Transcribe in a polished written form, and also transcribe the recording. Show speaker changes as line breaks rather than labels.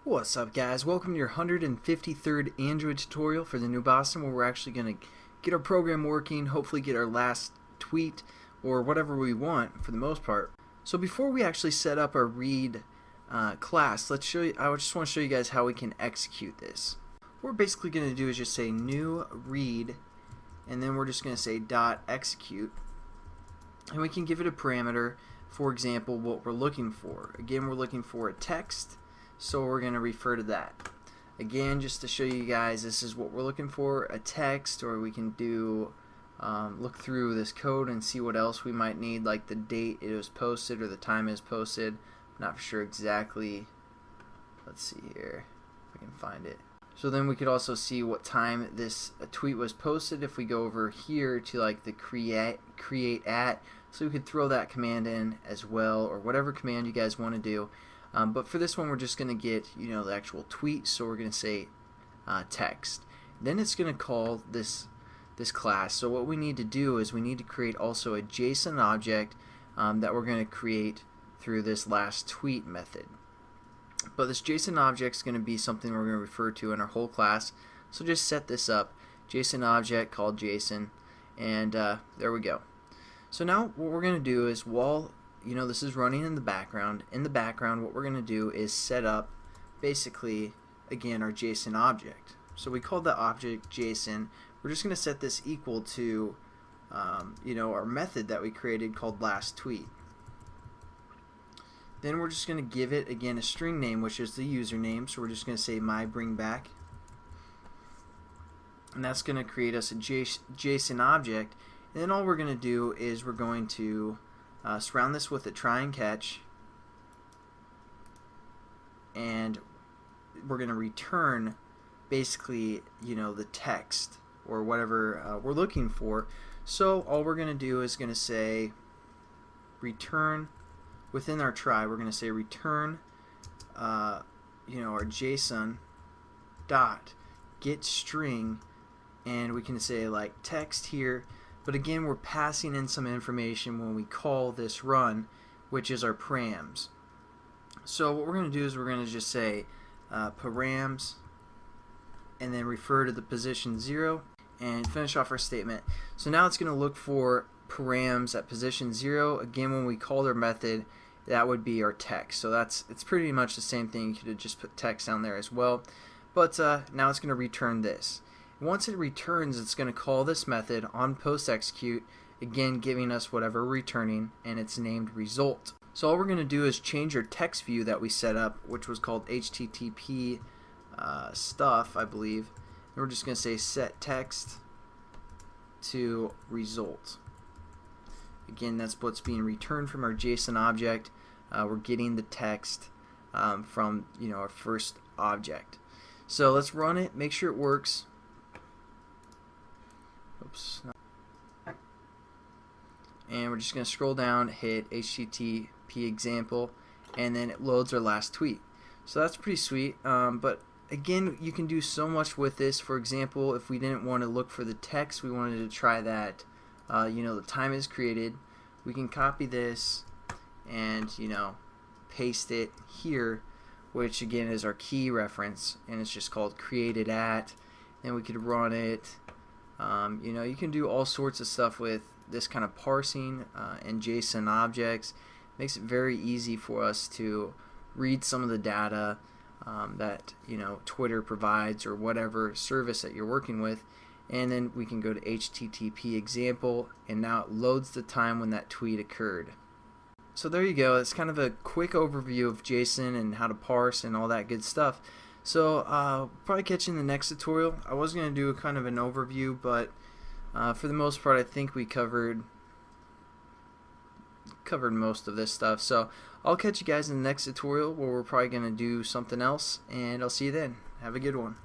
What's up, guys? Welcome to your 153rd Android tutorial for the new Boston, where we're actually going to get our program working, hopefully get our last tweet or whatever we want for the most part. So before we actually set up our read class, let's show you. I just want to show you guys how we can execute this. What we're basically going to do is just say new read, and then we're just going to say dot execute, and we can give it a parameter. For example, what we're looking for. Again, we're looking for a text. So we're going to refer to that. Again, just to show you guys, this is what we're looking for, a text, or we can do look through this code and see what else we might need, like the date it was posted or the time it was posted. Not for sure exactly. Let's see here if I can find it. So then we could also see what time this tweet was posted if we go over here to like the create at. So we could throw that command in as well, or whatever command you guys want to do. But for this one, we're just going to get, the actual tweet. So we're going to say text. Then it's going to call this class. So what we need to do is we need to create also a JSON object that we're going to create through this last tweet method. But this JSON object is going to be something we're going to refer to in our whole class. So just set this up, JSON object called JSON, and there we go. So now what we're going to do is while this is running in the background. In the background, what we're going to do is set up, basically, again, our JSON object. So we called the object JSON. We're just going to set this equal to, our method that we created called last tweet. Then we're just going to give it, again, a string name, which is the username. So we're just going to say my bring back. And that's going to create us a JSON object. And then all we're going to do is we're going to surround this with a try and catch, and we're going to return basically the text or whatever we're looking for. So all we're going to do is going to say return within our try. We're going to say return our JSON dot get string, and we can say like text here. But again, we're passing in some information when we call this run, which is our params. So what we're going to do is we're going to just say params, and then refer to the position 0, and finish off our statement. So now it's going to look for params at position 0. Again, when we called our method, that would be our text. So it's pretty much the same thing. You could have just put text down there as well. But now it's going to return this. Once it returns, it's going to call this method on post execute, again giving us whatever we're returning, and it's named result. So all we're going to do is change our text view that we set up, which was called HTTP stuff, I believe. And we're just going to say set text to result. Again, that's what's being returned from our JSON object. We're getting the text from our first object. So let's run it, make sure it works. Oops. And we're just going to scroll down, hit HTTP example, and then it loads our last tweet. So that's pretty sweet. But again, you can do so much with this. For example, if we didn't want to look for the text, we wanted to try that, the time is created, we can copy this and paste it here, which again is our key reference, and it's just called created at. And we could run it. You can do all sorts of stuff with this kind of parsing and JSON objects. Makes it very easy for us to read some of the data that Twitter provides or whatever service that you're working with, and then we can go to HTTP example, and now it loads the time when that tweet occurred. So there you go. It's kind of a quick overview of JSON and how to parse and all that good stuff. So probably catch you in the next tutorial. I was going to do kind of an overview, but for the most part I think we covered most of this stuff. So I'll catch you guys in the next tutorial where we're probably going to do something else, and I'll see you then. Have a good one.